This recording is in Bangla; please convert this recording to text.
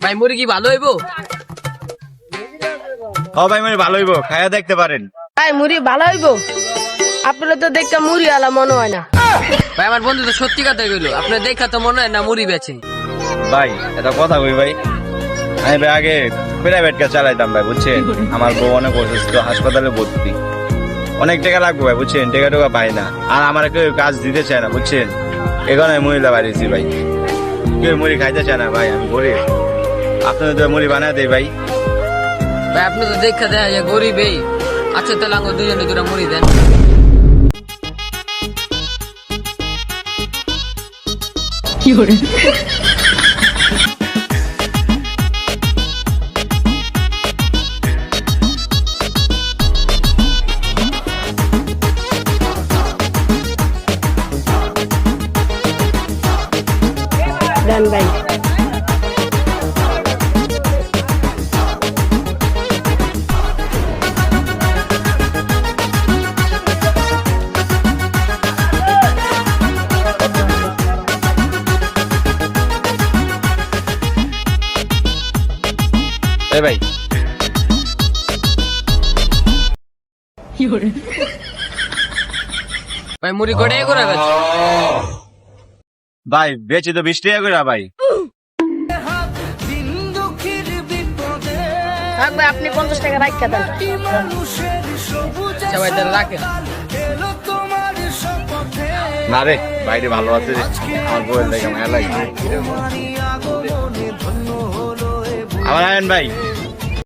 ভাই মুড়ি কি ভালো হইবো? ও ভাই মুড়ি ভালো হইব, খায়া দেখতে পারেন। ভাই মুড়ি ভালো হইব? আপনারা তো দেখতে মুড়ি আলা মনে হয় না। ভাই আমার বন্ধু তো সত্যি কথা কইলো, আপনার দেখা তো মনে হয় না মুড়ি বেচে। ভাই এটা কথা কই ভাই, আমি ভাই আগে প্রাইভেট কাজ চালাইতাম ভাই, বুঝছেন? আমার বউ অনেক অসুস্থ, হাসপাতালে ভর্তি, অনেক টাকা লাগবে ভাই, বুঝছেন? টাকা টাকা পাই না, আর আমার কেউ কাজ দিতে চায় না, বুঝছেন? এখানে মহিলা বাড়িয়েছি ভাই, কেউ মুড়ি খাইতে চায় না ভাই, আমি গরিব, আপনাদের তো মুড়ি বানায় দেই ভাই। ভাই আপনি তো দেখা যায় যে গরিব এই। আচ্ছা তাহলে আঙ্গ দুজনে দুটা মুড়ি দেন। দেন ভাই। এই ভাই ভাই মুড়ি কটাই করে বেচে? ভাই বেচি তো 20 টাকা করে ভাই। থাক ভাই, আপনি 50 টাকা রাখা দেন। আচ্ছা ভাই তাহলে রাখেন। না রে বাইরে ভালো আছে রে, আমার বউয়ের দেখে মায়া লাগে। আবার আয়েন ভাই।